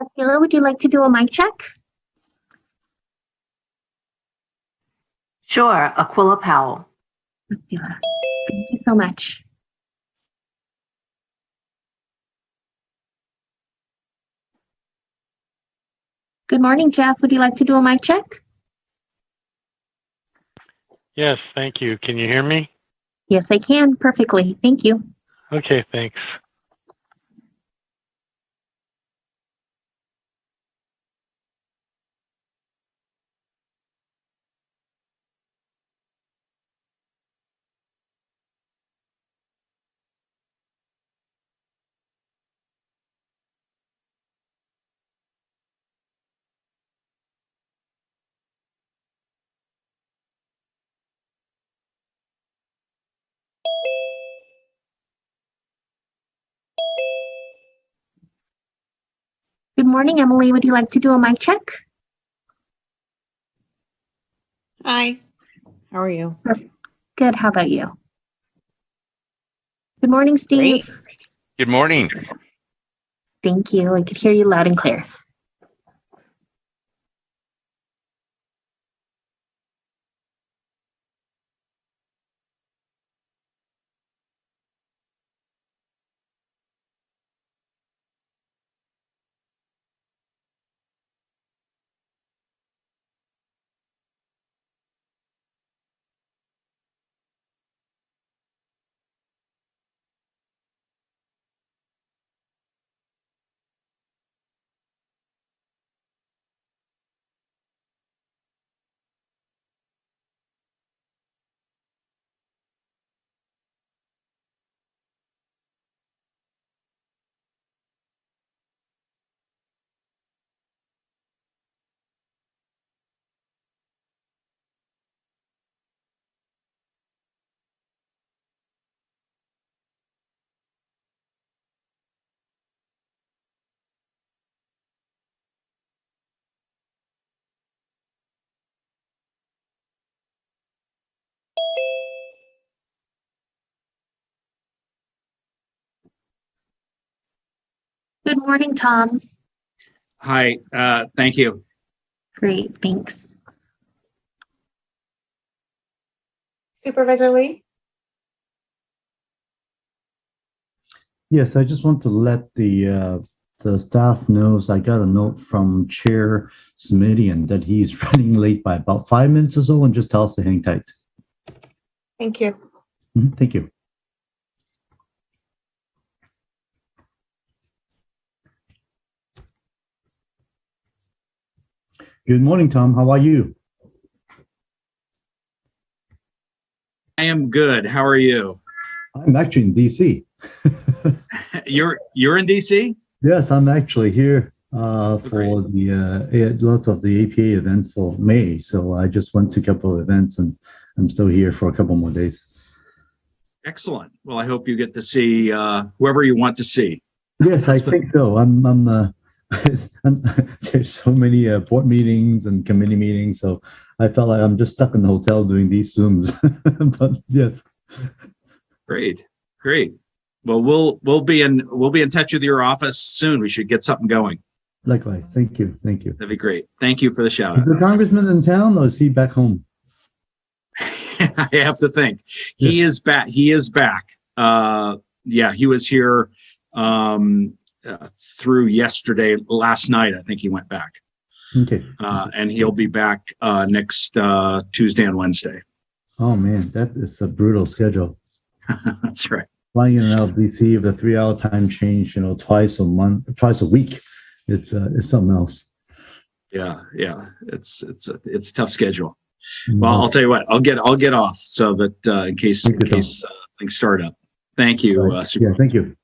Akila, would you like to do a mic check? Sure, Aquila Powell. Akila, thank you so much. Good morning, Jeff. Would you like to do a mic check? Yes, thank you. Can you hear me? Yes, I can. Perfectly. Thank you. Okay, thanks. Good morning, Emily. Would you like to do a mic check? Hi, how are you? Good. How about you? Good morning, Steve. Great. Good morning. Thank you. I could hear you loud and clear. Good morning, Tom. Hi, thank you. Great. Thanks. Supervisor Lee? Yes, I just want to let the staff knows I got a note from Chair Smidian that he's running late by about 5 minutes or so, and just tell us to hang tight. Thank you. Thank you. Good morning, Tom. How are you? I am good. How are you? I'm actually in DC. You're in DC? Yes, I'm actually here for the lots of the APA event for May. So I just went to a couple of events, and I'm still here for a couple more days. Excellent. Well, I hope you get to see whoever you want to see. Yes, I think so. There's so many board meetings and committee meetings, so I felt like I'm just stuck in the hotel doing these Zooms. But yes. Great. Well, we'll be in touch with your office soon. We should get something going. Likewise. Thank you. That'd be great. Thank you for the shout Is out. the congressman in town, or is he back home? I have to think. He is back. Yeah, he was here through yesterday. Last night, I think he went back. Okay. And he'll be back next Tuesday and Wednesday. Oh man, that is a brutal schedule. That's right. Flying in and out of DC with a 3-hour time change, twice a week. It's something else. Yeah. It's a tough schedule. Well, I'll tell you what. I'll get off so that in case things start up. Thank you. Yeah, thank you.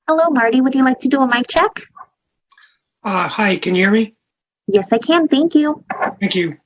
Hello, Marty. Would you like to do a mic check? Hi, can you hear me? Yes, I can. Thank you. Thank you.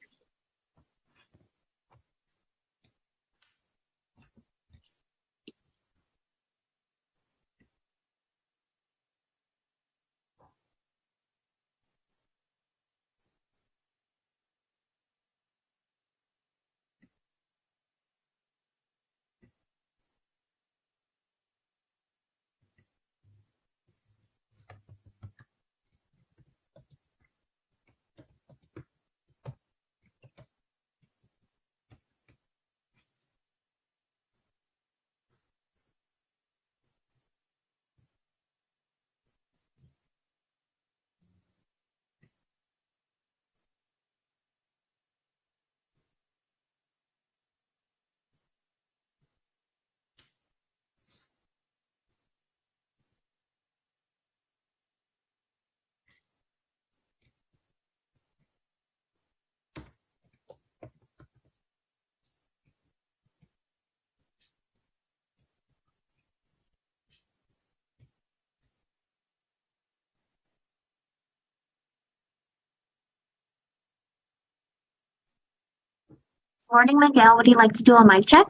Morning, Miguel. Would you like to do a mic check?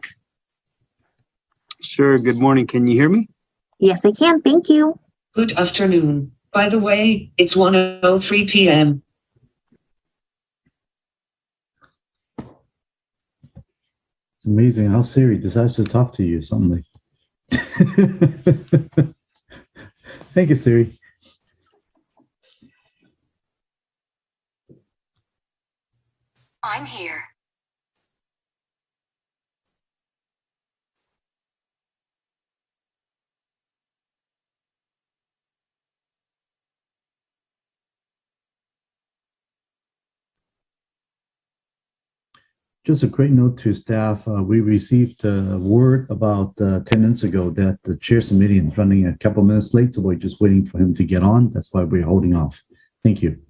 Sure. Good morning. Can you hear me? Yes, I can. Thank you. Good afternoon. By the way, it's 1:03 p.m. It's amazing how Siri decides to talk to you suddenly. Thank you, Siri. I'm here. Just a quick note to staff. We received word about 10 minutes ago that the chair's meeting is running a couple minutes late, so we're just waiting for him to get on. That's why we're holding off. Thank you.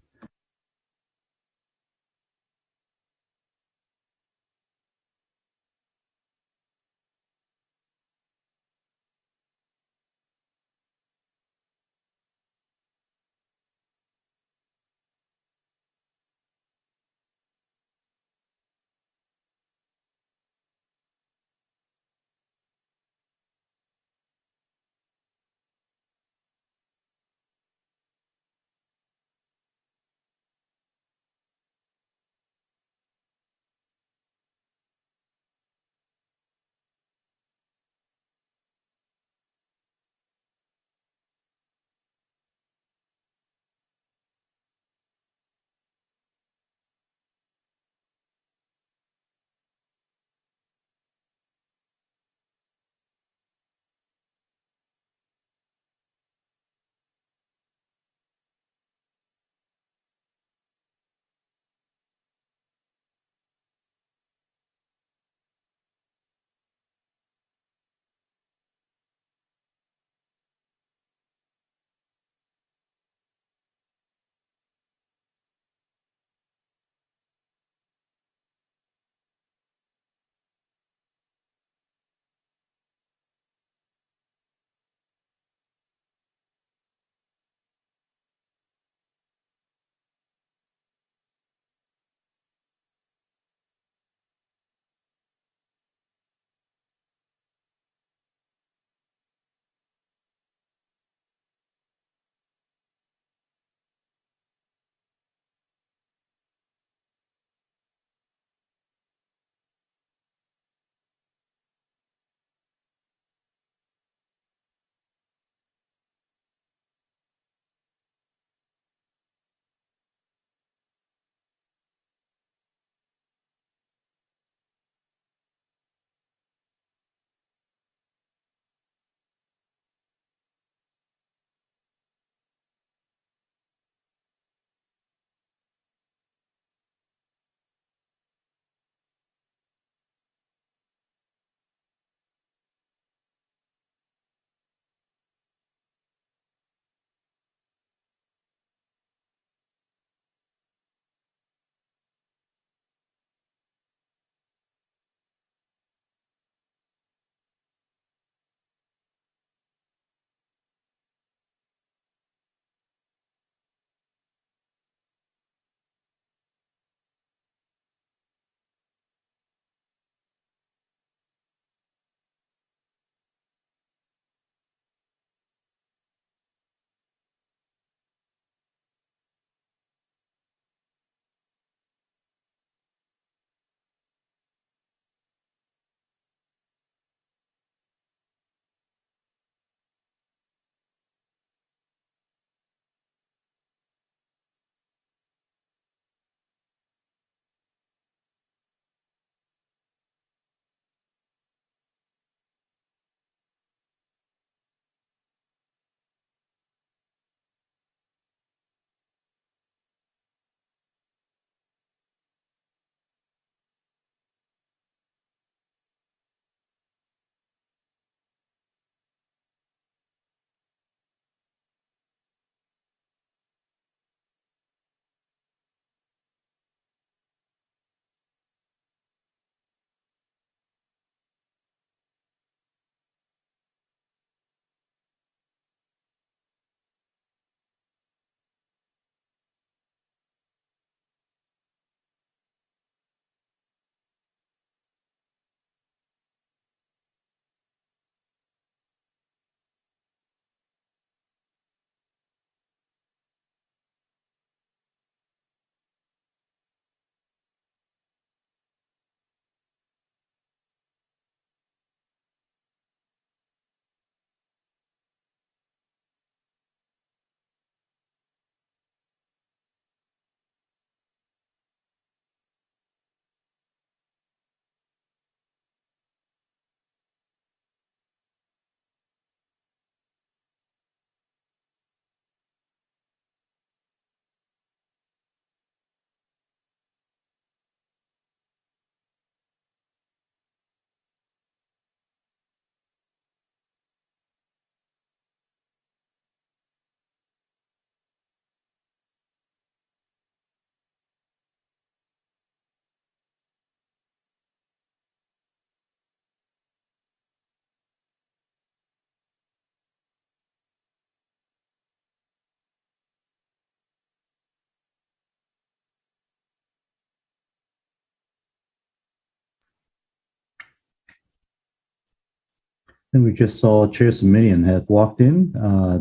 And we just saw Chair Simonian had walked in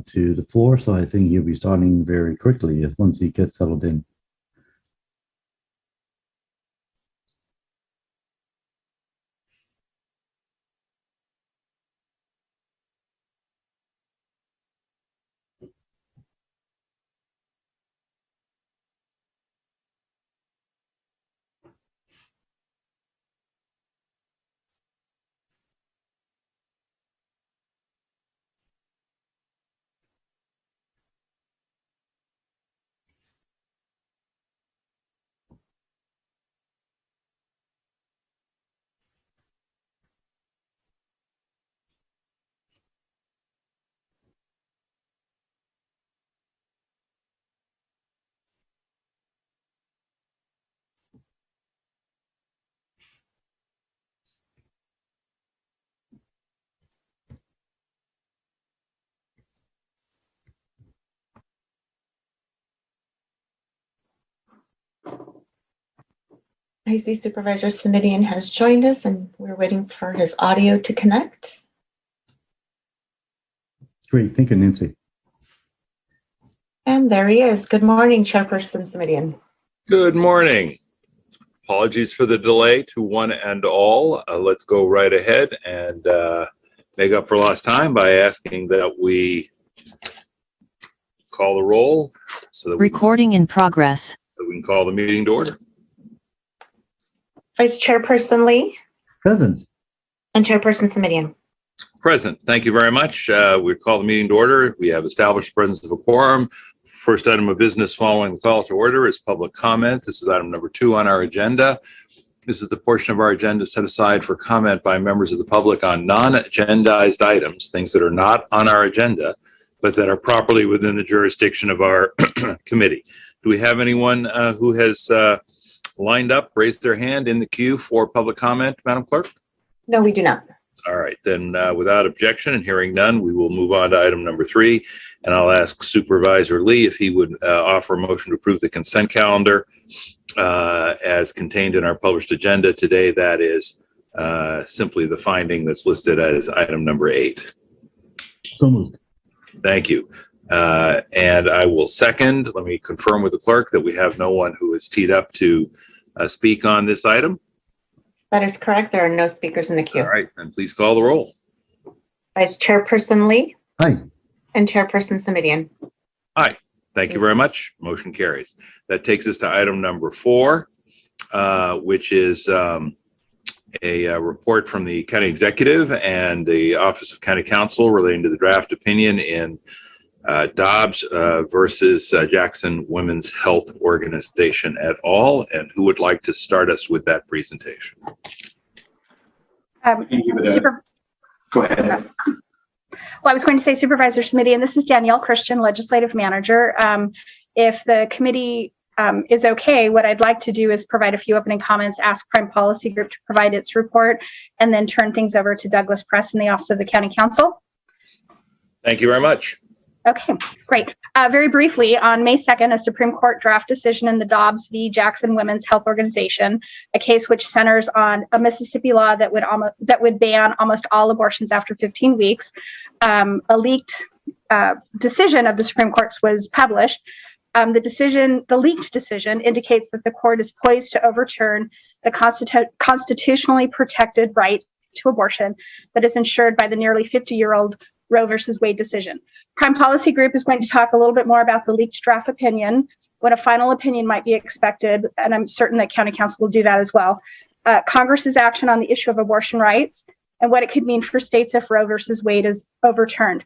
to the floor, so I think he'll be starting very quickly once he gets settled in. I see Supervisor Simitian has joined us, and we're waiting for his audio to connect. Great, thank you, Nancy. And there he is. Good morning, Chairperson Simitian. Good morning. Apologies for the delay to one and all. Let's go right ahead and make up for lost time by asking that we call the roll so that Recording in progress. we can call the meeting to order. Vice Chairperson Lee Present. and Chairperson Simitian. Present. Thank you very much. We call the meeting to order. We have established the presence of a quorum. First item of business following the call to order is public comment. This is item number 2 on our agenda. This is the portion of our agenda set aside for comment by members of the public on non-agendized items, things that are not on our agenda, but that are properly within the jurisdiction of our committee. Do we have anyone who has lined up, raised their hand in the queue for public comment, Madam Clerk? No, we do not. All right, then without objection and hearing none, we will move on to item number 3. And I'll ask Supervisor Lee if he would offer a motion to approve the consent calendar as contained in our published agenda today. That is simply the finding that's listed as item number 8. So moved. Thank you. And I will second. Let me confirm with the clerk that we have no one who is teed up to speak on this item. That is correct. There are no speakers in the queue. All right, then please call the roll. Vice Chairperson Lee Hi. and Chairperson Simitian. Aye. Thank you very much. Motion carries. That takes us to item number 4, which is a report from the county executive and the Office of County Counsel relating to the draft opinion in Dobbs versus Jackson Women's Health Organization et al. And who would like to start us with that presentation? Go ahead. Well, I was going to say Supervisor Simitian, this is Danielle Christian, Legislative Manager. If the committee is okay, what I'd like to do is provide a few opening comments, ask Prime Policy Group to provide its report, and then turn things over to Douglas Press in the Office of the County Counsel. Thank you very much. Okay, great. Very briefly, on May 2nd, a Supreme Court draft decision in the Dobbs v. Jackson Women's Health Organization, a case which centers on a Mississippi law that would ban almost all abortions after 15 weeks. A leaked decision of the Supreme Court was published. The leaked decision indicates that the court is poised to overturn the constitutionally protected right to abortion that is ensured by the nearly 50-year-old Roe versus Wade decision. Prime Policy Group is going to talk a little bit more about the leaked draft opinion, when a final opinion might be expected, and I'm certain that County Counsel will do that as well. Congress's action on the issue of abortion rights and what it could mean for states if Roe versus Wade is overturned.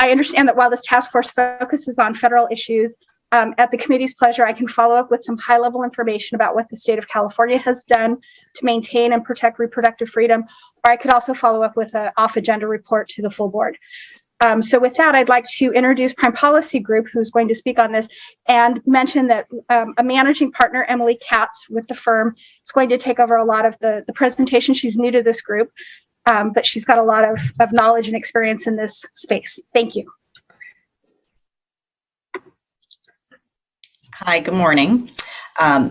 I understand that while this task force focuses on federal issues, at the committee's pleasure, I can follow up with some high-level information about what the state of California has done to maintain and protect reproductive freedom, or I could also follow up with an off-agenda report to the full board. So with that, I'd like to introduce Prime Policy Group, who's going to speak on this, and mention that a managing partner, Emily Katz, with the firm, is going to take over a lot of the presentation. She's new to this group, but she's got a lot of knowledge and experience in this space. Thank you. Hi, good morning.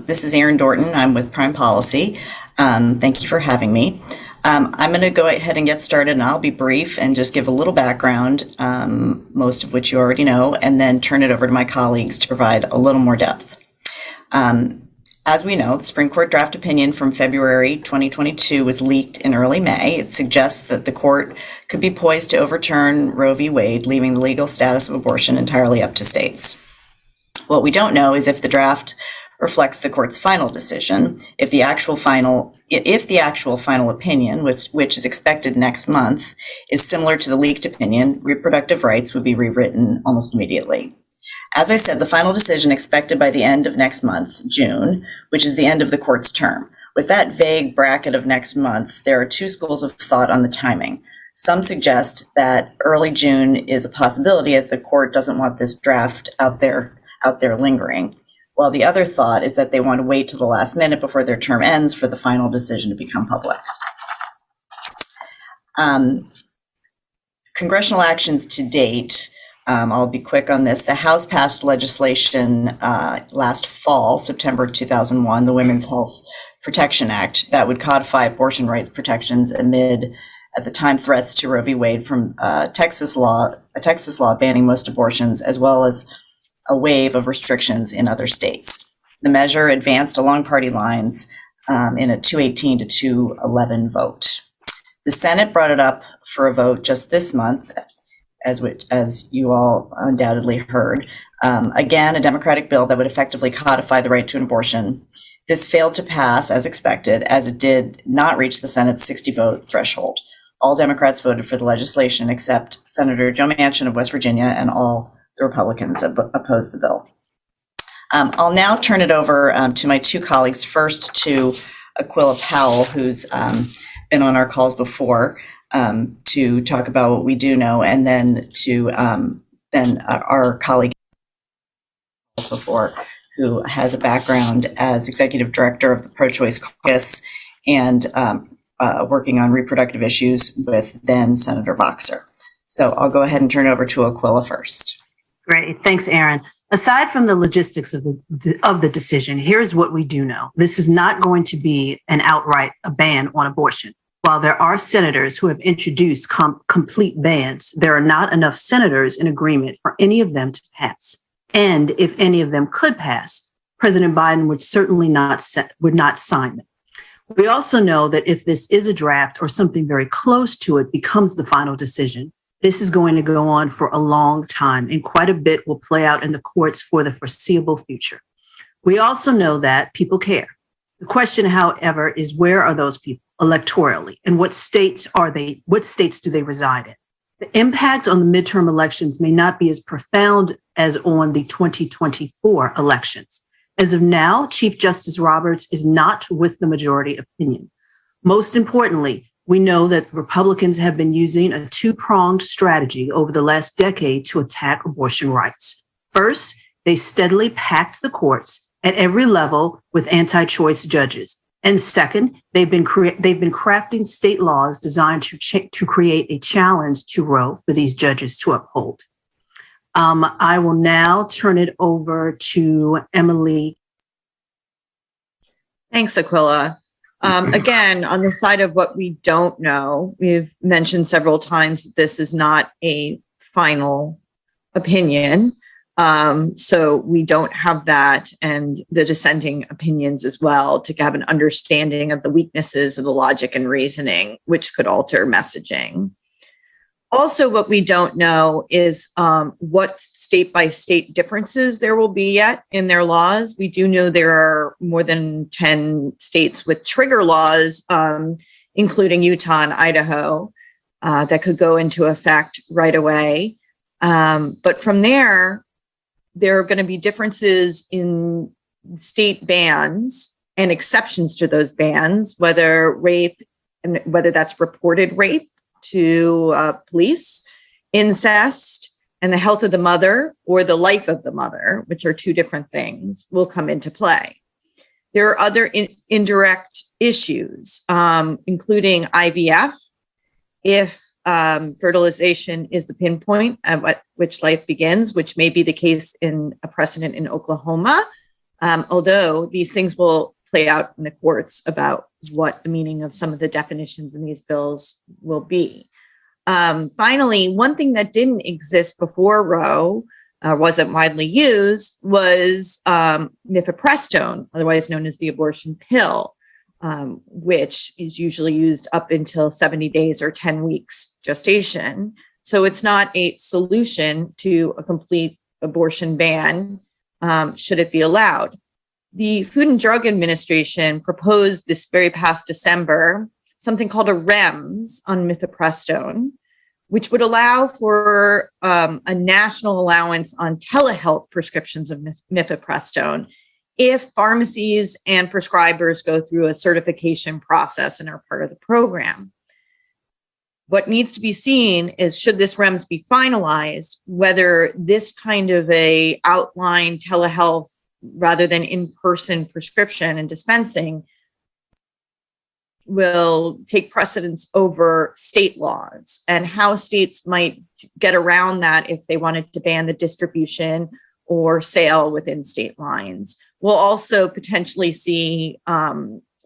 This is Erin Dorton. I'm with Prime Policy. Thank you for having me. I'm going to go ahead and get started, and I'll be brief and just give a little background, most of which you already know, and then turn it over to my colleagues to provide a little more depth. As we know, the Supreme Court draft opinion from February 2022 was leaked in early May. It suggests that the court could be poised to overturn Roe v. Wade, leaving the legal status of abortion entirely up to states. What we don't know is if the draft reflects the court's final decision, if the actual final opinion, which is expected next month, is similar to the leaked opinion, reproductive rights would be rewritten almost immediately. As I said, the final decision expected by the end of next month, June, which is the end of the court's term. With that vague bracket of next month, there are two schools of thought on the timing. Some suggest that early June is a possibility, as the court doesn't want this draft out there lingering, while the other thought is that they want to wait till the last minute before their term ends for the final decision to become public. Congressional actions to date. I'll be quick on this. The House passed legislation last fall, September 2001, the Women's Health Protection Act, that would codify abortion rights protections amid, at the time, threats to Roe v. Wade from a Texas law banning most abortions, as well as a wave of restrictions in other states. The measure advanced along party lines in a 218 to 211 vote. The Senate brought it up for a vote just this month, as you all undoubtedly heard. Again, a Democratic bill that would effectively codify the right to an abortion. This failed to pass as expected, as it did not reach the Senate's 60-vote threshold. All Democrats voted for the legislation except Senator Joe Manchin of West Virginia, and all the Republicans opposed the bill. I'll now turn it over to my two colleagues, first to Aquila Powell, who's been on our calls before, to talk about what we do know, and then to our colleague before, who has a background as executive director of the pro-choice Caucus and working on reproductive issues with then Senator Boxer. So I'll go ahead and turn it over to Aquila first. Great, thanks, Aaron. Aside from the logistics of the decision, here's what we do know. This is not going to be an outright ban on abortion. While there are senators who have introduced complete bans, there are not enough senators in agreement for any of them to pass. And if any of them could pass, President Biden would certainly not sign them. We also know that if this is a draft or something very close to it becomes the final decision, this is going to go on for a long time, and quite a bit will play out in the courts for the foreseeable future. We also know that people care. The question, however, is where are those people electorally, and what states do they reside in? The impact on the midterm elections may not be as profound as on the 2024 elections. As of now, Chief Justice Roberts is not with the majority opinion. Most importantly, we know that Republicans have been using a two-pronged strategy over the last decade to attack abortion rights. First, they steadily packed the courts at every level with anti-choice judges. And second, they've been crafting state laws designed to create a challenge to Roe for these judges to uphold. I will now turn it over to Emily. Thanks, Aquila. Again, on the side of what we don't know, we've mentioned several times that this is not a final opinion. So we don't have that, and the dissenting opinions as well, to have an understanding of the weaknesses of the logic and reasoning, which could alter messaging. Also, what we don't know is what state by state differences there will be yet in their laws. We do know there are more than 10 states with trigger laws, including Utah and Idaho, that could go into effect right away. But from there are going to be differences in state bans and exceptions to those bans, whether rape, and whether that's reported rape to police, incest, and the health of the mother, or the life of the mother, which are two different things, will come into play. There are other indirect issues, including IVF, if fertilization is the pinpoint at which life begins, which may be the case in a precedent in Oklahoma, although these things will play out in the courts about what the meaning of some of the definitions in these bills will be. Finally, one thing that didn't exist before Roe, wasn't widely used, was mifepristone, otherwise known as the abortion pill, which is usually used up until 70 days or 10 weeks gestation. So it's not a solution to a complete abortion ban, should it be allowed. The Food and Drug Administration proposed this very past December something called a REMS on mifepristone, which would allow for a national allowance on telehealth prescriptions of mifepristone if pharmacies and prescribers go through a certification process and are part of the program. What needs to be seen is, should this REMS be finalized, whether this kind of a outline telehealth rather than in-person prescription and dispensing will take precedence over state laws, and how states might get around that if they wanted to ban the distribution or sale within state lines. We'll also potentially see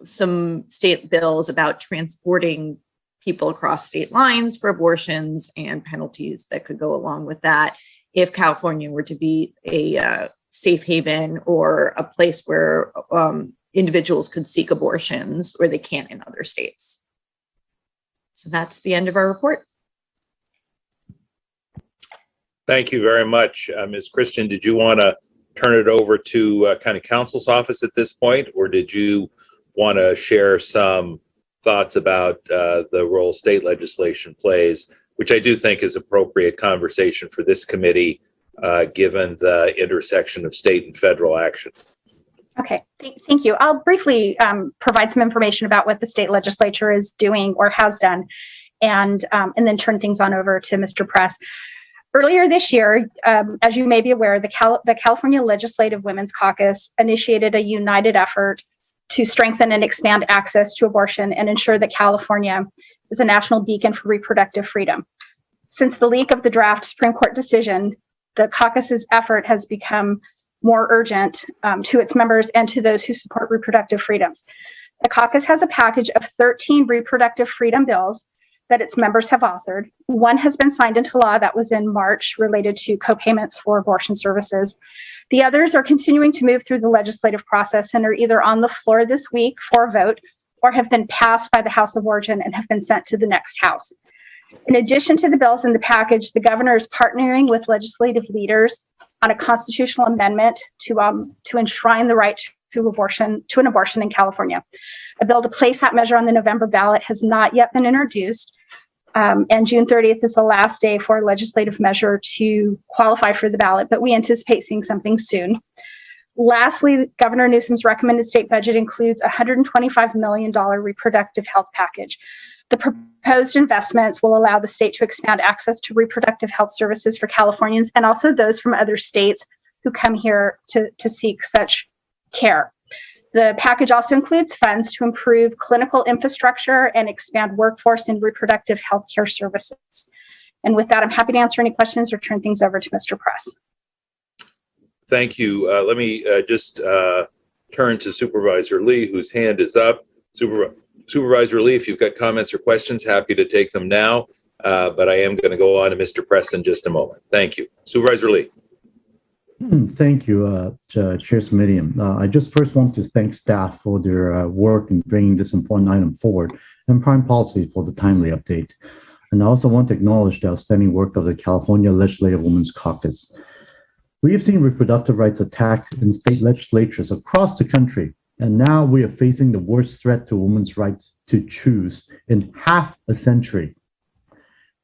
some state bills about transporting people across state lines for abortions and penalties that could go along with that if California were to be a safe haven or a place where individuals could seek abortions where they can't in other states. So that's the end of our report. Thank you very much. Ms. Christian, did you want to turn it over to County Counsel's office at this point, or did you want to share some thoughts about the role state legislation plays, which I do think is appropriate conversation for this committee, given the intersection of state and federal action? Okay, thank you. I'll briefly provide some information about what the state legislature is doing or has done, and then turn things on over to Mr. Press. Earlier this year, as you may be aware, the California Legislative Women's Caucus initiated a united effort to strengthen and expand access to abortion and ensure that California is a national beacon for reproductive freedom. Since the leak of the draft Supreme Court decision, the caucus's effort has become more urgent to its members and to those who support reproductive freedoms. The caucus has a package of 13 reproductive freedom bills that its members have authored. One has been signed into law, that was in March, related to co-payments for abortion services. The others are continuing to move through the legislative process and are either on the floor this week for a vote or have been passed by the House of Origin and have been sent to the next House. In addition to the bills in the package, the governor is partnering with legislative leaders on a constitutional amendment to enshrine the right to an abortion in California. A bill to place that measure on the November ballot has not yet been introduced, and June 30th is the last day for a legislative measure to qualify for the ballot, but we anticipate seeing something soon. Lastly, Governor Newsom's recommended state budget includes a $125 million reproductive health package. The proposed investments will allow the state to expand access to reproductive health services for Californians and also those from other states who come here to seek such care. The package also includes funds to improve clinical infrastructure and expand workforce in reproductive health care services. And with that, I'm happy to answer any questions or turn things over to Mr. Press. Thank you. Let me just turn to Supervisor Lee, whose hand is up. Supervisor Lee, if you've got comments or questions, happy to take them now, but I am going to go on to Mr. Press in just a moment. Thank you. Supervisor Lee. Thank you, Chair Smithien. I just first want to thank staff for their work in bringing this important item forward, and Prime Policy for the timely update. And I also want to acknowledge the outstanding work of the California Legislative Women's Caucus. We have seen reproductive rights attacked in state legislatures across the country, and now we are facing the worst threat to women's rights to choose in half a century.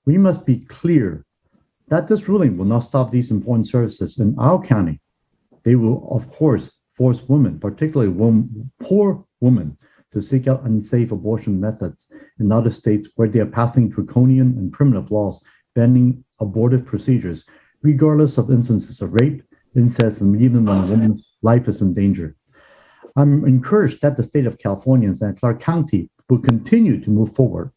We must be clear that this ruling will not stop these important services in our county. They will, of course, force women, particularly poor women, to seek out unsafe abortion methods in other states where they are passing draconian and primitive laws banning abortive procedures, regardless of instances of rape, incest, and even when a woman's life is in danger. I'm encouraged that the state of California and Santa Clara County will continue to move forward.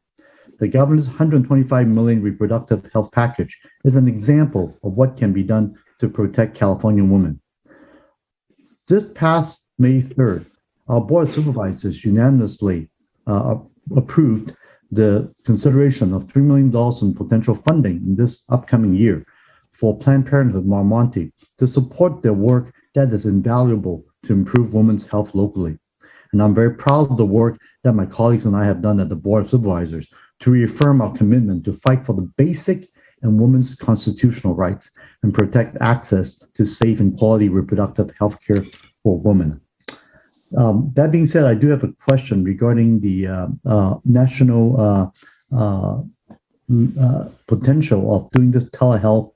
The governor's $125 million reproductive health package is an example of what can be done to protect California women. This past May 3rd, our Board of Supervisors unanimously approved the consideration of $3 million in potential funding in this upcoming year for Planned Parenthood Marmonte to support their work that is invaluable to improve women's health locally. And I'm very proud of the work that my colleagues and I have done at the Board of Supervisors to reaffirm our commitment to fight for the basic and women's constitutional rights and protect access to safe and quality reproductive health care for women. That being said, I do have a question regarding the national potential of doing this telehealth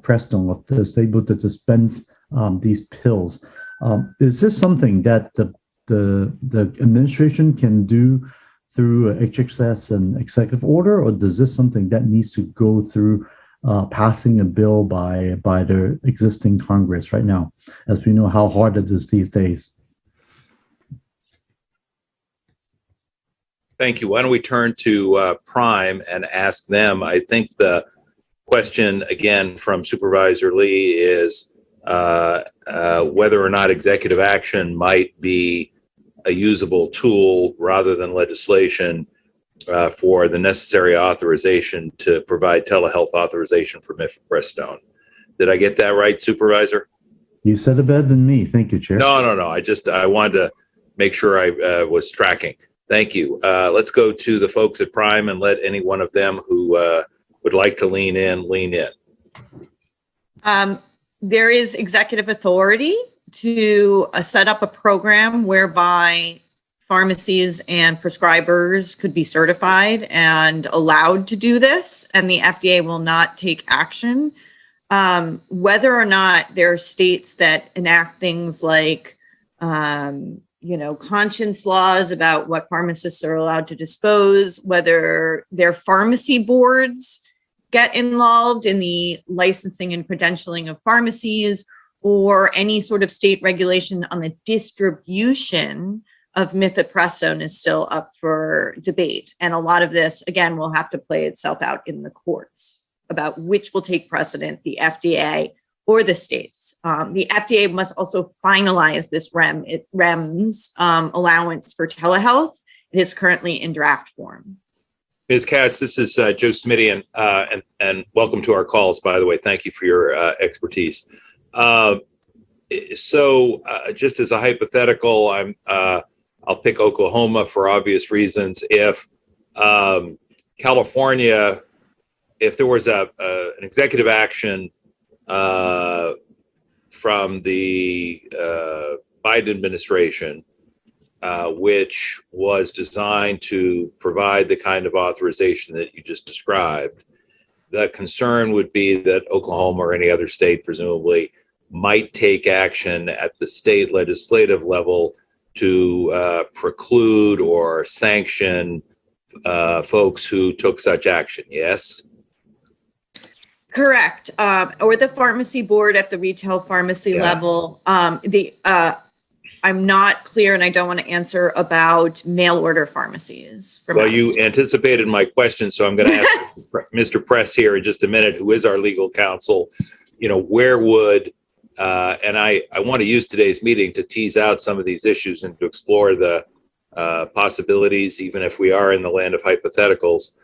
Preston of the able to dispense these pills. Is this something that the administration can do through HHS and executive order, or is this something that needs to go through passing a bill by the existing Congress right now, as we know how hard it is these days? Thank you. Why don't we turn to Prime and ask them? I think the question again from Supervisor Lee is whether or not executive action might be a usable tool rather than legislation for the necessary authorization to provide telehealth authorization for mifepristone. Did I get that right, Supervisor? You said it better than me. Thank you, Chair. No. I wanted to make sure I was tracking. Thank you. Let's go to the folks at Prime and let any one of them who would like to lean in. There is executive authority to set up a program whereby pharmacies and prescribers could be certified and allowed to do this, and the FDA will not take action. Whether or not there are states that enact things like, conscience laws about what pharmacists are allowed to dispose, whether their pharmacy boards get involved in the licensing and credentialing of pharmacies, or any sort of state regulation on the distribution of mifepristone is still up for debate. And a lot of this, again, will have to play itself out in the courts about which will take precedent, the FDA or the states. The FDA must also finalize this REMS allowance for telehealth. It is currently in draft form. Ms. Katz, this is Joe Smitty, and welcome to our calls, by the way. Thank you for your expertise. So just as a hypothetical, I'll pick Oklahoma for obvious reasons. If California, if there was an executive action from the Biden administration, which was designed to provide the kind of authorization that you just described, the concern would be that Oklahoma or any other state presumably might take action at the state legislative level to preclude or sanction folks who took such action. Yes? Correct. Or the pharmacy board at the retail pharmacy level. I'm not clear, and I don't want to answer about mail order pharmacies. Well, you anticipated my question, so I'm going to ask Mr. Press here in just a minute, who is our legal counsel. Where would, and I want to use today's meeting to tease out some of these issues and to explore the possibilities, even if we are in the land of hypotheticals.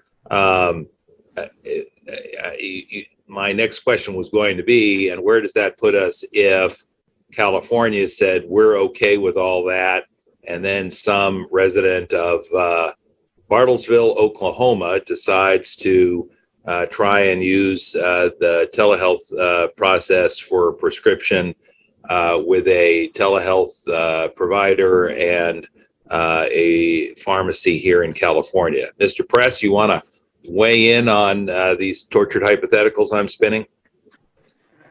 My next question was going to be, and where does that put us if California said we're okay with all that, and then some resident of Bartlesville, Oklahoma decides to try and use the telehealth process for prescription with a telehealth provider and a pharmacy here in California. Mr. Press, you want to weigh in on these tortured hypotheticals I'm spinning?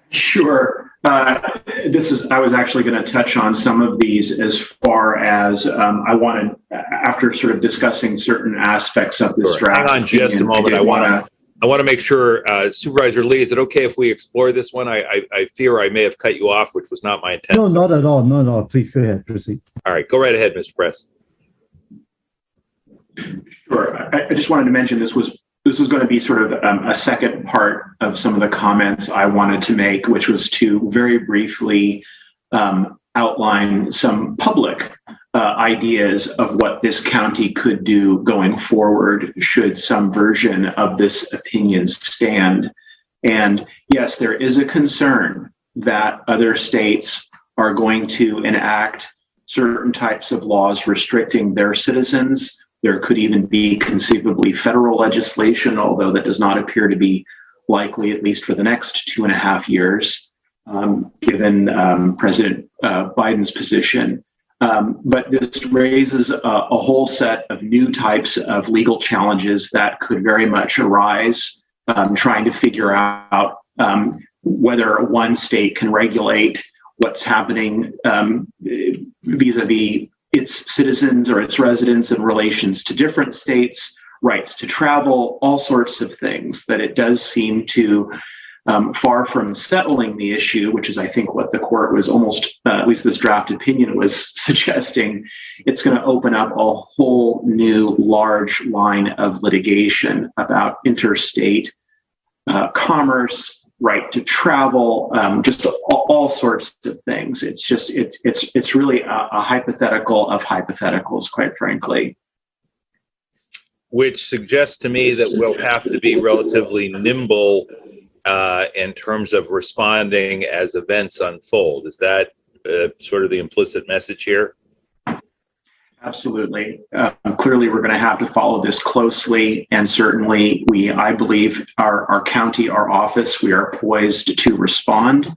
Sure. I was actually going to touch on some of these as far as I wanted, after sort of discussing certain aspects of this draft. Hang on just a moment. I want to make sure, Supervisor Lee, is it okay if we explore this one? I fear I may have cut you off, which was not my intent. No, not at all. No. Please go ahead. Proceed. All right. Go right ahead, Mr. Press. Sure. I just wanted to mention this was going to be sort of a second part of some of the comments I wanted to make, which was to very briefly outline some public ideas of what this county could do going forward should some version of this opinion stand. And yes, there is a concern that other states are going to enact certain types of laws restricting their citizens. There could even be conceivably federal legislation, although that does not appear to be likely, at least for the next 2.5 years, given President Biden's position. But this raises a whole set of new types of legal challenges that could very much arise, trying to figure out whether one state can regulate what's happening vis-a-vis its citizens or its residents in relations to different states, rights to travel, all sorts of things that it does seem to, far from settling the issue, which is, I think, what the court was almost, at least this draft opinion was suggesting, it's going to open up a whole new large line of litigation about interstate commerce, right to travel, just all sorts of things. It's just, it's really a hypothetical of hypotheticals, quite frankly. Which suggests to me that we'll have to be relatively nimble in terms of responding as events unfold. Is that sort of the implicit message here? Absolutely. Clearly, we're going to have to follow this closely, and certainly I believe our county, our office, we are poised to respond.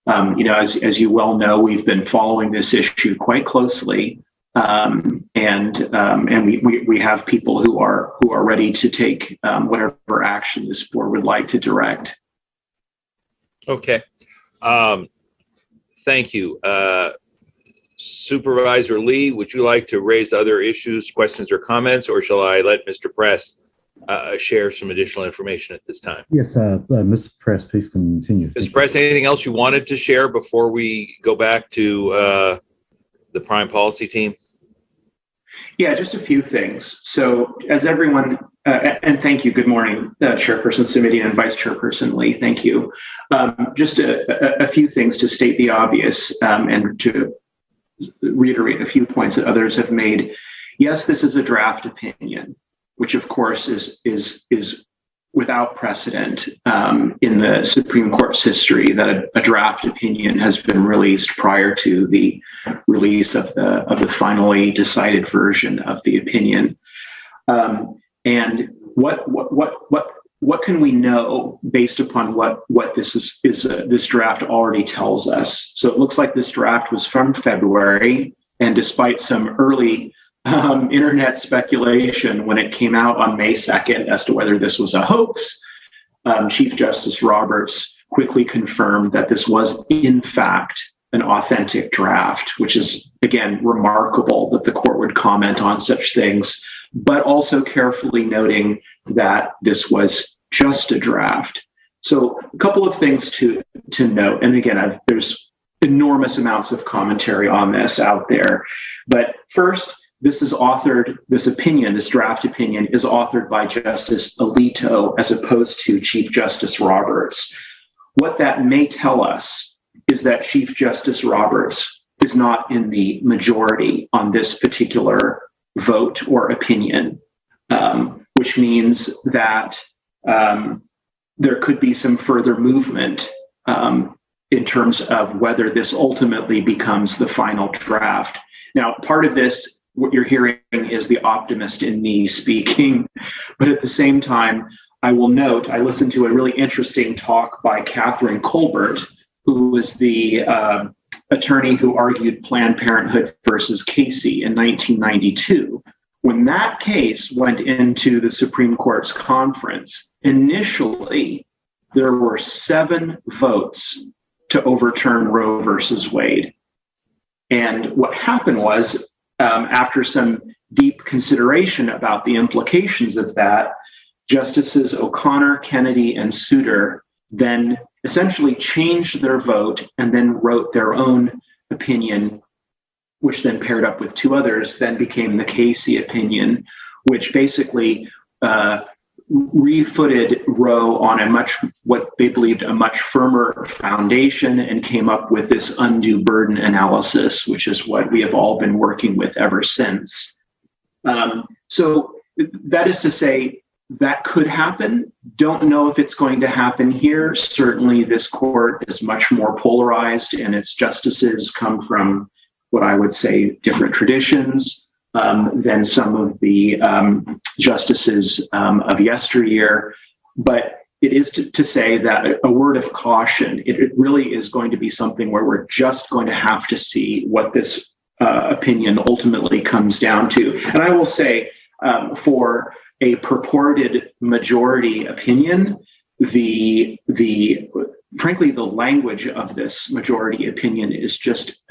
As you well know, we've been following this issue quite closely, and we have people who are ready to take whatever action this board would like to direct. Okay. Thank you. Supervisor Lee, would you like to raise other issues, questions, or comments, or shall I let Mr. Press share some additional information at this time? Yes, Mr. Press, please continue. Mr. Press, anything else you wanted to share before we go back to the Prime Policy team? Yeah, just a few things. So as everyone, and thank you, good morning, Chairperson Simitian and Vice Chairperson Lee, thank you. Just a few things to state the obvious and to reiterate a few points that others have made. Yes, this is a draft opinion, which of course is without precedent in the Supreme Court's history, that a draft opinion has been released prior to the release of the finally decided version of the opinion. And what can we know based upon what this draft already tells us? So it looks like this draft was from February, and despite some early internet speculation when it came out on May 2nd as to whether this was a hoax, Chief Justice Roberts quickly confirmed that this was in fact an authentic draft, which is, again, remarkable that the court would comment on such things, but also carefully noting that this was just a draft. So a couple of things to note, and again, there's enormous amounts of commentary on this out there, but first, this draft opinion is authored by Justice Alito as opposed to Chief Justice Roberts. What that may tell us is that Chief Justice Roberts is not in the majority on this particular vote or opinion, which means that there could be some further movement in terms of whether this ultimately becomes the final draft. Now, part of this, what you're hearing is the optimist in me speaking, but at the same time, I will note, I listened to a really interesting talk by Catherine Colbert, who was the attorney who argued Planned Parenthood versus Casey in 1992. When that case went into the Supreme Court's conference, initially, there were 7 votes to overturn Roe versus Wade. And what happened was, after some deep consideration about the implications of that, Justices O'Connor, Kennedy, and Souter then essentially changed their vote and then wrote their own opinion, which then paired up with 2 others, then became the Casey opinion, which basically refooted Roe on what they believed a much firmer foundation, and came up with this undue burden analysis, which is what we have all been working with ever since. So that is to say, that could happen. Don't know if it's going to happen here. Certainly, this court is much more polarized, and its justices come from what I would say different traditions than some of the justices of yesteryear. But it is to say that a word of caution. It really is going to be something where we're just going to have to see what this opinion ultimately comes down to. And I will say, for a purported majority opinion, frankly, the language of this majority opinion is just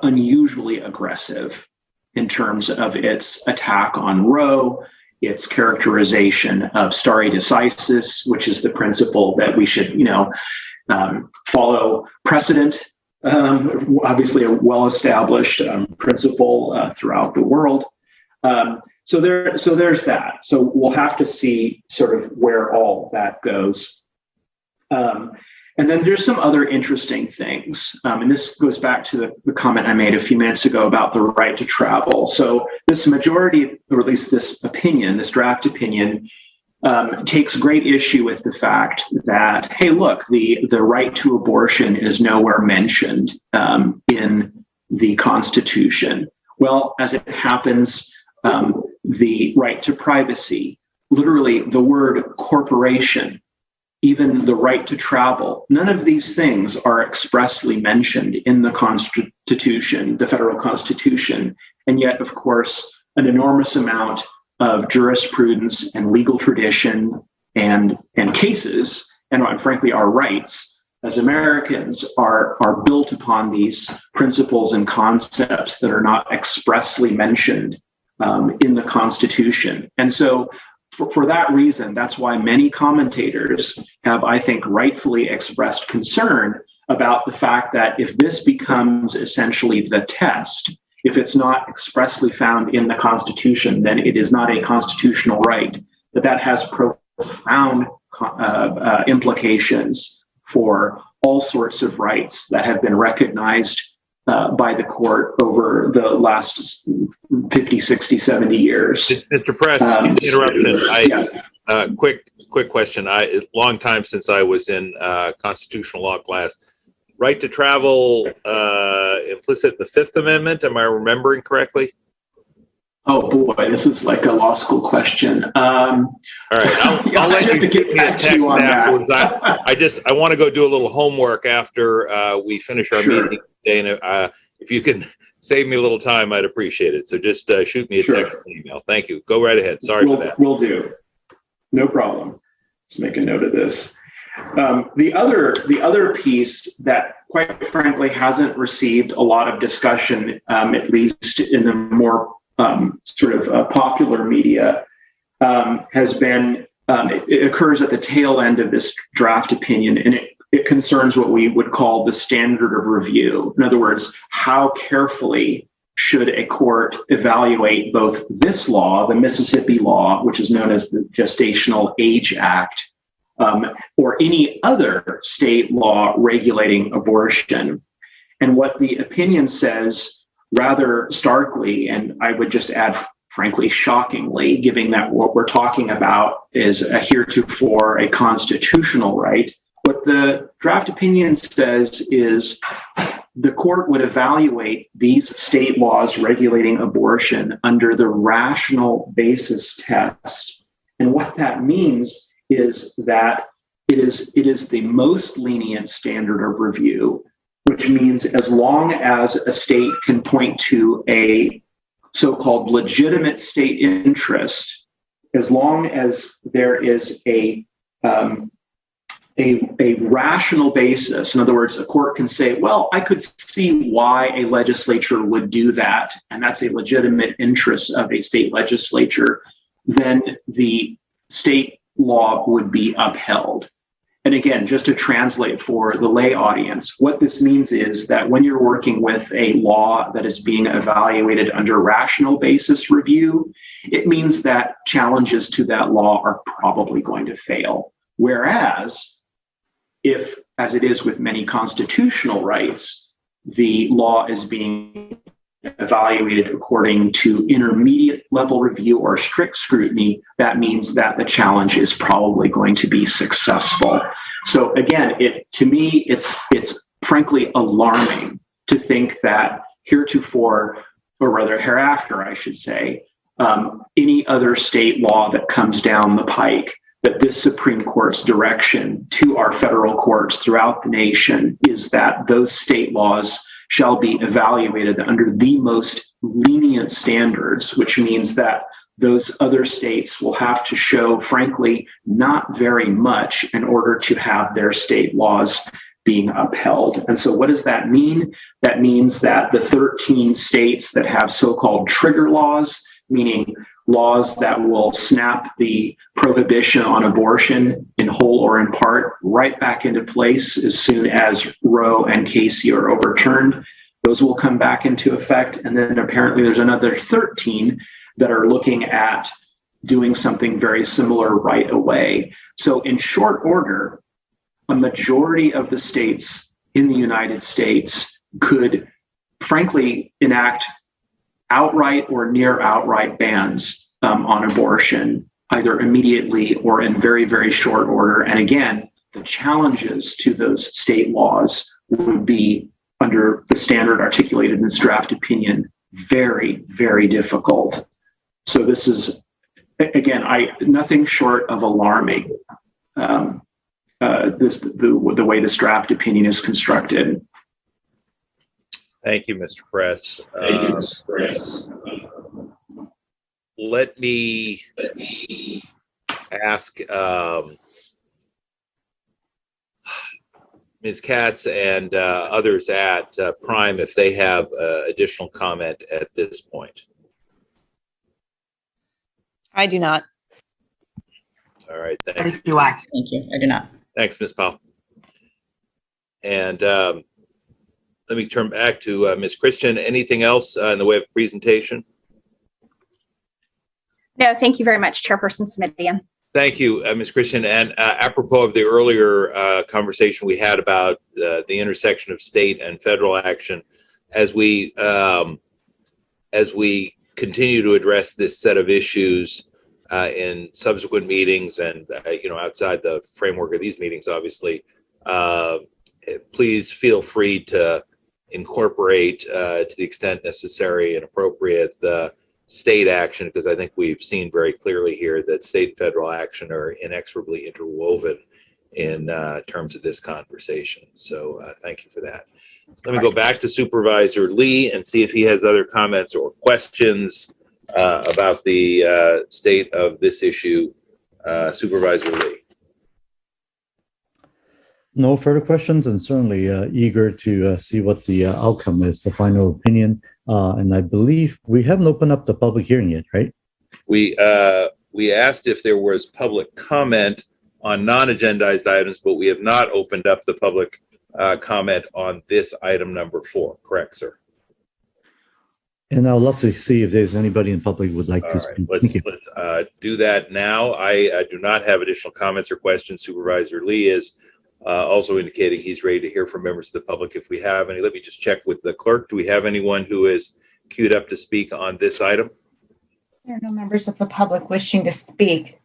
unusually aggressive in terms of its attack on Roe, its characterization of stare decisis, which is the principle that we should, follow precedent. Obviously, a well-established principle throughout the world. So there's that. So we'll have to see sort of where all that goes. And then there's some other interesting things. And this goes back to the comment I made a few minutes ago about the right to travel. So this majority, or at least this opinion, this draft opinion, takes great issue with the fact that, hey, look, the right to abortion is nowhere mentioned in the Constitution. Well, as it happens, the right to privacy, literally the word corporation, even the right to travel, none of these things are expressly mentioned in the Constitution, the federal Constitution. And yet, of course, an enormous amount of jurisprudence and legal tradition and cases, and frankly, our rights as Americans are built upon these principles and concepts that are not expressly mentioned in the Constitution. And so for that reason, that's why many commentators have, I think, rightfully expressed concern about the fact that if this becomes essentially the test, if it's not expressly found in the Constitution, then it is not a constitutional right, that has profound implications for all sorts of rights that have been recognized by the court over the last 50, 60, 70 years. Mr. Press, interruption. Quick question. Long time since I was in constitutional law class. Right to travel, implicit in the Fifth Amendment. Am I remembering correctly? Oh boy, this is like a law school question. All right, I'll let you give me a text afterwards. I want to go do a little homework after we finish our meeting today, and if you can save me a little time, I'd appreciate it. So just shoot me a text and email. Thank you. Go right ahead. Sorry for that. Will do. No problem. Let's make a note of this. The other piece that, quite frankly, hasn't received a lot of discussion, at least in the more popular media, has been, it occurs at the tail end of this draft opinion, and it concerns what we would call the standard of review. In other words, how carefully should a court evaluate both this law, the Mississippi law, which is known as the Gestational Age Act, or any other state law regulating abortion. And what the opinion says rather starkly, and I would just add, frankly, shockingly, given that what we're talking about is a heretofore a constitutional right, what the draft opinion says is the court would evaluate these state laws regulating abortion under the rational basis test. And what that means is that it is the most lenient standard of review, which means as long as a state can point to a so-called legitimate state interest, as long as there is a rational basis. In other words, a court can say, well, I could see why a legislature would do that, and that's a legitimate interest of a state legislature, then the state law would be upheld. And again, just to translate for the lay audience, what this means is that when you're working with a law that is being evaluated under rational basis review, it means that challenges to that law are probably going to fail. Whereas if, as it is with many constitutional rights, the law is being evaluated according to intermediate level review or strict scrutiny, that means that the challenge is probably going to be successful. So again, to me, it's frankly alarming to think that heretofore, or rather hereafter, I should say, any other state law that comes down the pike, that this Supreme Court's direction to our federal courts throughout the nation is that those state laws shall be evaluated under the most lenient standards, which means that those other states will have to show, frankly, not very much in order to have their state laws being upheld. And so what does that mean? That means that the 13 states that have so-called trigger laws, meaning laws that will snap the prohibition on abortion in whole or in part right back into place as soon as Roe and Casey are overturned. Those will come back into effect. And then apparently there's another 13 that are looking at doing something very similar right away. So in short order, a majority of the states in the United States could frankly enact outright or near outright bans on abortion, either immediately or in very, very short order. And again, the challenges to those state laws would be, under the standard articulated in this draft opinion, very, very difficult. So this is, again, nothing short of alarming, the way this draft opinion is constructed. Thank you, Mr. Press. Let me ask Ms. Katz and others at Prime if they have additional comment at this point. I do not. All right, thank you. Thank you. I do not. Thanks, Ms. Powell. And let me turn back to Ms. Christian. Anything else in the way of presentation? No, thank you very much, Chairperson Smidian. Thank you, Ms. Christian. And apropos of the earlier conversation we had about the intersection of state and federal action, as we continue to address this set of issues in subsequent meetings and outside the framework of these meetings, obviously, please feel free to incorporate to the extent necessary and appropriate the state action, because I think we've seen very clearly here that state and federal action are inexorably interwoven in terms of this conversation. So thank you for that. Let me go back to Supervisor Lee and see if he has other comments or questions about the state of this issue. Supervisor Lee. No further questions, and certainly eager to see what the outcome is, the final opinion. And I believe we haven't opened up the public hearing yet, right? We asked if there was public comment on non-agendized items, but we have not opened up the public comment on this item number 4. Correct, sir? And I would love to see if there's anybody in public who would like to speak. Let's do that now. I do not have additional comments or questions. Supervisor Lee is also indicating he's ready to hear from members of the public if we have any. Let me just check with the clerk. Do we have anyone who is queued up to speak on this item? There are no members of the public wishing to speak.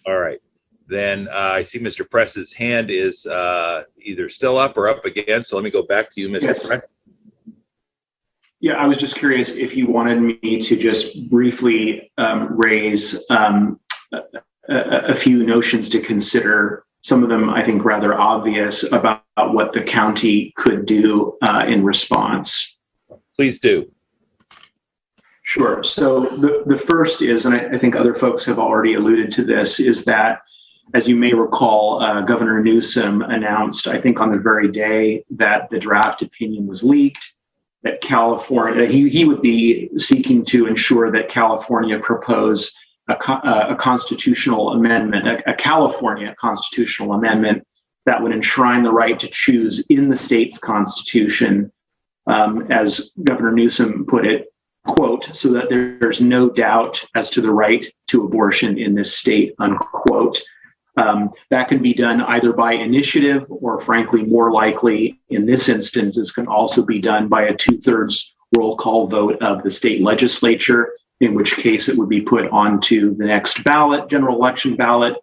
All right. Then I see Mr. Press's hand is either still up or up again. So let me go back to you, Mr. Yes. Press. Yeah, I was just curious if you wanted me to just briefly raise a few notions to consider. Some of them, I think, rather obvious about what the county could do in response. Please do. Sure. So the first is, and I think other folks have already alluded to this, is that, as you may recall, Governor Newsom announced, I think on the very day that the draft opinion was leaked, that California, he would be seeking to ensure that California propose a constitutional amendment, a California constitutional amendment that would enshrine the right to choose in the state's constitution, as Governor Newsom put it, quote, so that there's no doubt as to the right to abortion in this state, unquote. That can be done either by initiative or, frankly, more likely in this instance, this can also be done by a 2/3 roll call vote of the state legislature, in which case it would be put onto the next ballot, general election ballot,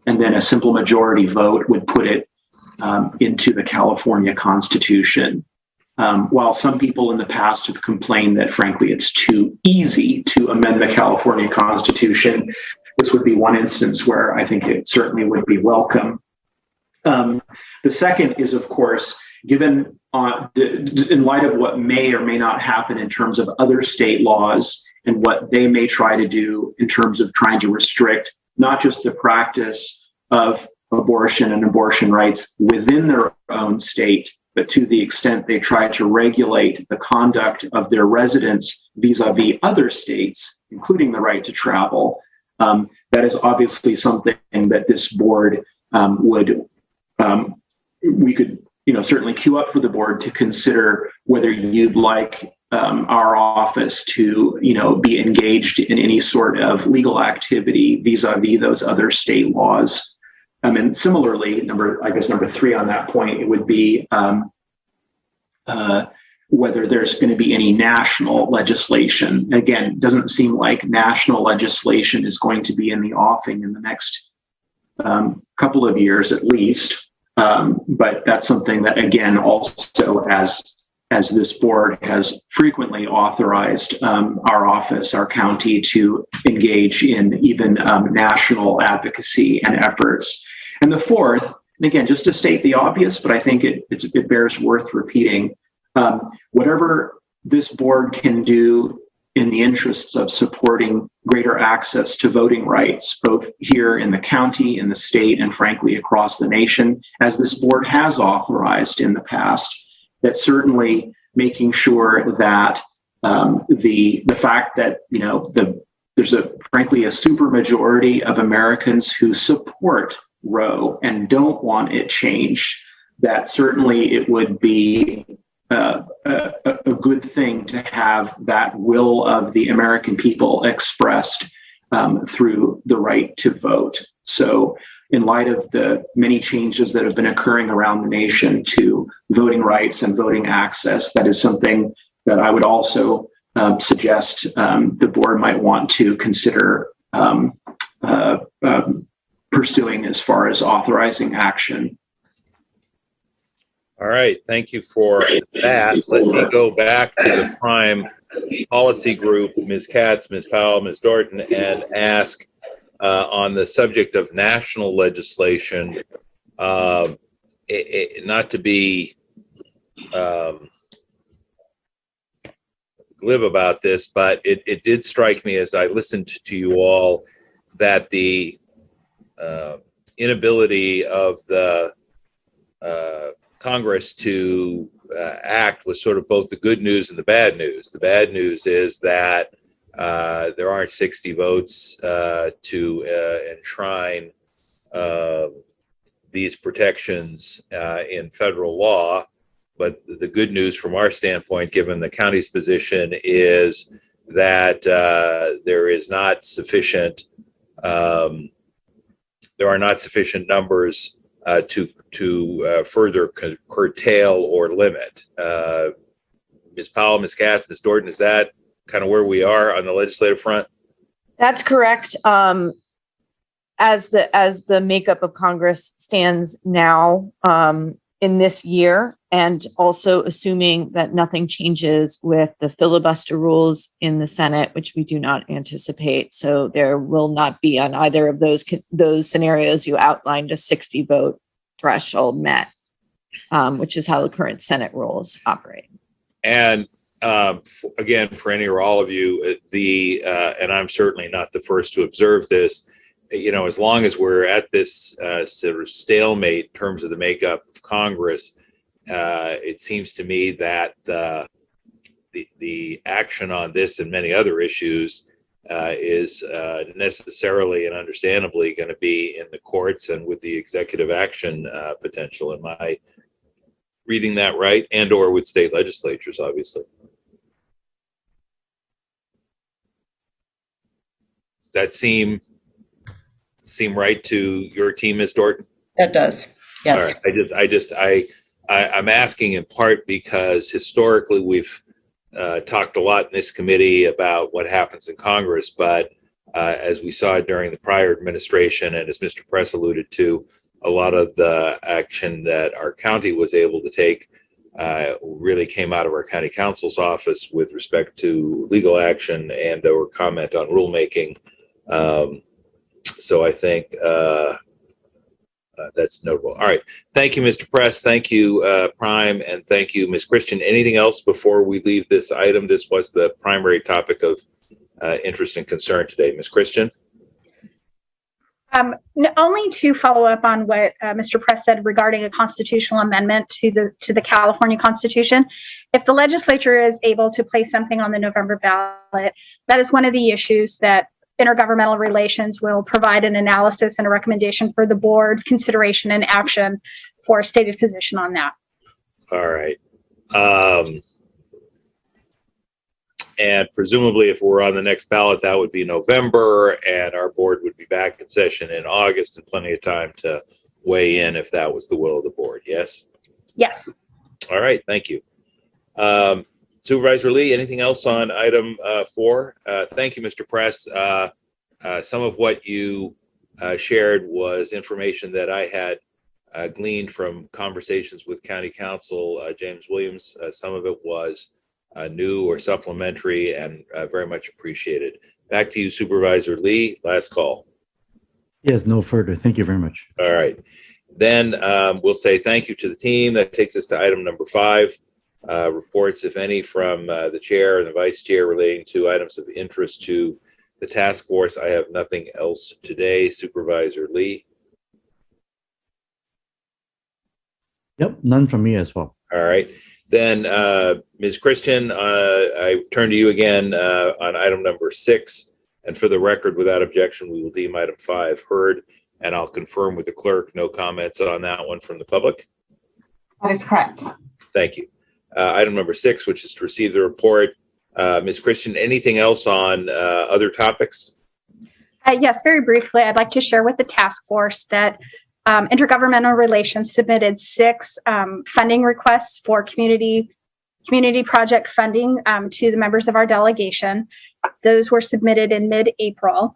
and then a simple majority vote would put it into the California Constitution. While some people in the past have complained that, frankly, it's too easy to amend the California Constitution, this would be one instance where I think it certainly would be welcome. The second is, of course, given in light of what may or may not happen in terms of other state laws and what they may try to do in terms of trying to restrict not just the practice of abortion and abortion rights within their own state, but to the extent they try to regulate the conduct of their residents vis-a-vis other states, including the right to travel. That is obviously something that this board we could, certainly queue up for the board to consider whether you'd like our office to, be engaged in any sort of legal activity vis-a-vis those other state laws. And similarly, number 3 on that point, it would be whether there's going to be any national legislation. Again, it doesn't seem like national legislation is going to be in the offing in the next couple of years at least. But that's something that, again, also as this board has frequently authorized our office, our county, to engage in even national advocacy and efforts. And the fourth, and again, just to state the obvious, but I think it bears worth repeating, whatever this board can do in the interests of supporting greater access to voting rights, both here in the county, in the state, and frankly, across the nation, as this board has authorized in the past, that certainly making sure that the fact that, there's frankly a supermajority of Americans who support Roe and don't want it changed, that certainly it would be a good thing to have that will of the American people expressed through the right to vote. So in light of the many changes that have been occurring around the nation to voting rights and voting access, that is something that I would also suggest the board might want to consider pursuing as far as authorizing action. All right, thank you for that. Let me go back to the Prime Policy Group, Ms. Katz, Ms. Powell, Ms. Dorton, and ask on the subject of national legislation, not to be glib about this, but it did strike me as I listened to you all that the inability of the Congress to act was sort of both the good news and the bad news. The bad news is that there aren't 60 votes to enshrine these protections in federal law. But the good news from our standpoint, given the county's position, is that there is not sufficient. There are not sufficient numbers to further curtail or limit. Ms. Powell, Ms. Katz, Ms. Dorton, is that kind of where we are on the legislative front? That's correct. As the makeup of Congress stands now in this year, and also assuming that nothing changes with the filibuster rules in the Senate, which we do not anticipate. So there will not be on either of those scenarios you outlined a 60 vote threshold met, which is how the current Senate rules operate. And again, for any or all of you, and I'm certainly not the first to observe this, as long as we're at this sort of stalemate in terms of the makeup of Congress, it seems to me that the action on this and many other issues is necessarily and understandably going to be in the courts and with the executive action potential. Am I reading that right? And or with state legislatures, obviously. Does that seem right to your team, Ms. Dorton? That does. Yes. All right. I'm asking in part because historically we've talked a lot in this committee about what happens in Congress, but as we saw during the prior administration, and as Mr. Press alluded to, a lot of the action that our county was able to take really came out of our county counsel's office with respect to legal action and or comment on rulemaking. So I think that's notable. All right. Thank you, Mr. Press. Thank you, Prime, and thank you, Ms. Christian. Anything else before we leave this item? This was the primary topic of interest and concern today. Ms. Christian? Only to follow up on what Mr. Press said regarding a constitutional amendment to the California Constitution. If the legislature is able to place something on the November ballot, that is one of the issues that Intergovernmental Relations will provide an analysis and a recommendation for the board's consideration and action for a stated position on that. All right. And presumably if we're on the next ballot, that would be November, and our board would be back in session in August and plenty of time to weigh in if that was the will of the board. Yes? Yes. All right. Thank you. Supervisor Lee, anything else on item 4? Thank you, Mr. Press. Some of what you shared was information that I had gleaned from conversations with County Counsel James Williams. Some of it was new or supplementary and very much appreciated. Back to you, Supervisor Lee. Last call. Yes, no further. Thank you very much. All right. Then we'll say thank you to the team. That takes us to item number 5. Reports, if any, from the chair and the vice chair relating to items of interest to the task force. I have nothing else today. Supervisor Lee. Yep, none from me as well. All right. Then Ms. Christian, I turn to you again on item number 6. And for the record, without objection, we will deem item 5 heard. And I'll confirm with the clerk, no comments on that one from the public. That is correct. Thank you. Item number 6, which is to receive the report. Ms. Christian, anything else on other topics? Yes, very briefly, I'd like to share with the task force that Intergovernmental Relations submitted 6 funding requests for community project funding to the members of our delegation. Those were submitted in mid-April.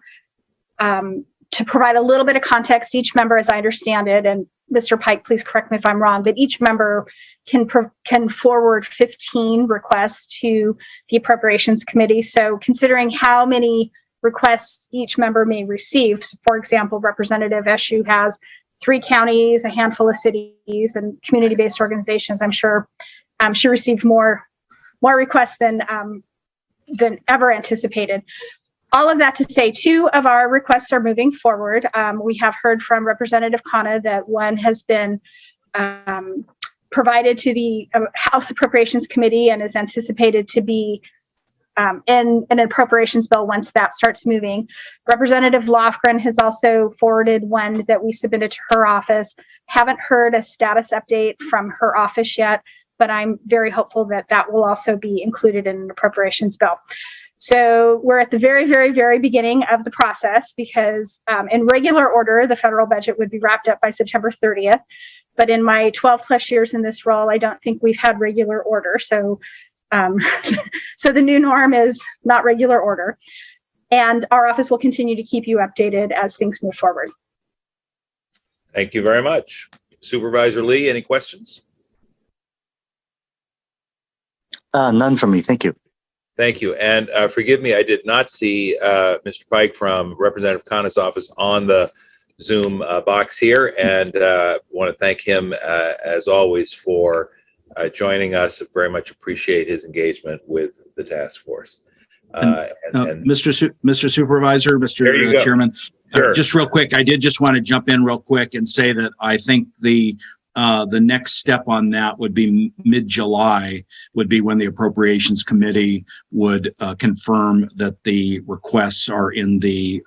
To provide a little bit of context, each member, as I understand it, and Mr. Pike, please correct me if I'm wrong, but each member can forward 15 requests to the Appropriations Committee. So considering how many requests each member may receive, so for example, Representative Eshoo has 3 counties, a handful of cities, and community-based organizations. I'm sure she received more requests than ever anticipated. All of that to say, 2 of our requests are moving forward. We have heard from Representative Khanna that one has been provided to the House Appropriations Committee and is anticipated to be in an appropriations bill once that starts moving. Representative Lofgren has also forwarded one that we submitted to her office. Haven't heard a status update from her office yet, but I'm very hopeful that that will also be included in an appropriations bill. So we're at the very, very, very beginning of the process because in regular order, the federal budget would be wrapped up by September 30th. But in my 12 plus years in this role, I don't think we've had regular order. So so the new norm is not regular order. And our office will continue to keep you updated as things move forward. Thank you very much. Supervisor Lee, any questions? None from me. Thank you. Thank you. And forgive me, I did not see Mr. Pike from Representative Khanna's office on the Zoom box here, and want to thank him, as always, for joining us. I very much appreciate his engagement with the task force. Mr. Supervisor, Mr. Chairman, sure. Just real quick, I did just want to jump in real quick and say that I think the next step on that would be mid-July, would be when the Appropriations Committee would confirm that the requests are in the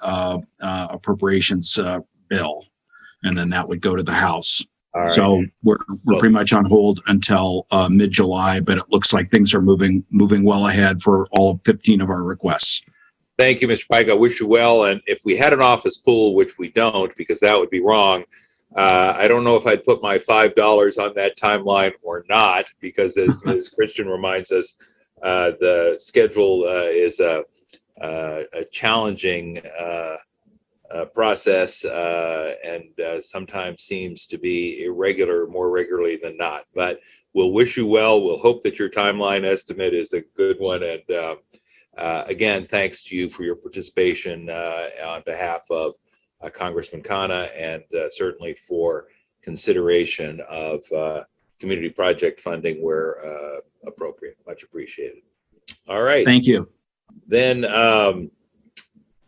appropriations bill, and then that would go to the House. Right. So we're pretty much on hold until mid-July, but it looks like things are moving well ahead for all 15 of our requests. Thank you, Mr. Pike. I wish you well. And if we had an office pool, which we don't, because that would be wrong, I don't know if I'd put my $5 on that timeline or not, because as Ms. Christian reminds us, the schedule is a challenging process and sometimes seems to be irregular more regularly than not. But we'll wish you well. We'll hope that your timeline estimate is a good one. And again, thanks to you for your participation on behalf of Congressman Khanna, and certainly for consideration of community project funding where appropriate. Much appreciated. All right. Thank you. Then,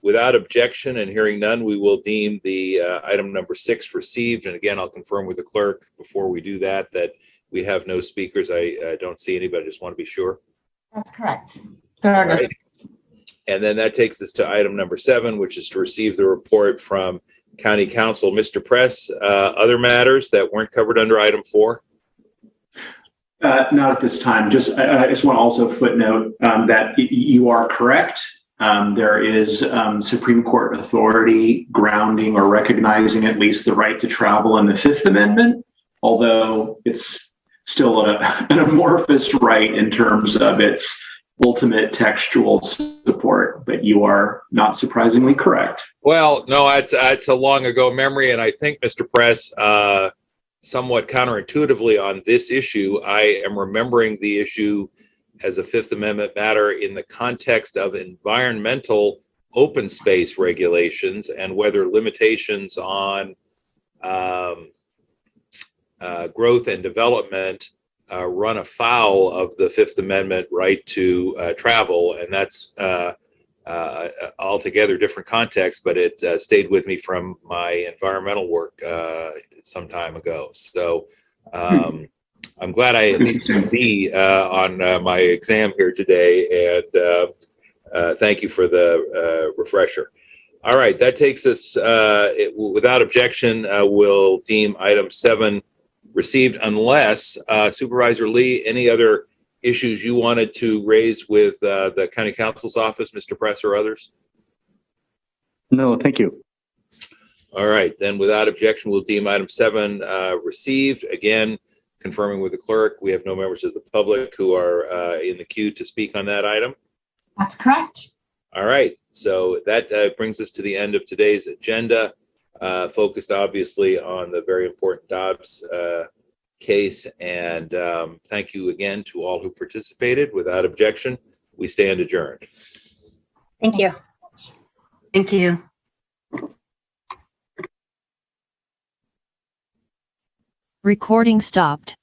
without objection and hearing none, we will deem the item number 6 received. And again, I'll confirm with the clerk before we do that we have no speakers. I don't see anybody. I just want to be sure. That's correct. There are no Right. And then that takes us to item number 7, which is to receive the report from County Council. Mr. Press, other matters that weren't covered under item 4? Not at this time. I just want to also footnote that you are correct. There is Supreme Court authority grounding or recognizing at least the right to travel in the Fifth Amendment, although it's still an amorphous right in terms of its ultimate textual support. But you are not surprisingly correct. Well, no, it's a long ago memory, and I think, Mr. Press, somewhat counterintuitively on this issue, I am remembering the issue as a Fifth Amendment matter in the context of environmental open space regulations and whether limitations on growth and development run afoul of the Fifth Amendment right to travel. And that's altogether different context, but it stayed with me from my environmental work some time ago. So I'm glad I at least can be on my exam here today, and thank you for the refresher. All right, that takes us, without objection, we'll deem item 7 received, unless Supervisor Lee, any other issues you wanted to raise with the County Counsel's office, Mr. Press, or others? No, thank you. All right, then without objection, we'll deem item 7 received. Again, confirming with the clerk, we have no members of the public who are in the queue to speak on that item. That's correct. All right, so that brings us to the end of today's agenda, focused obviously on the very important Dobbs case. And thank you again to all who participated. Without objection, we stand adjourned. Thank you. Thank you. Recording stopped.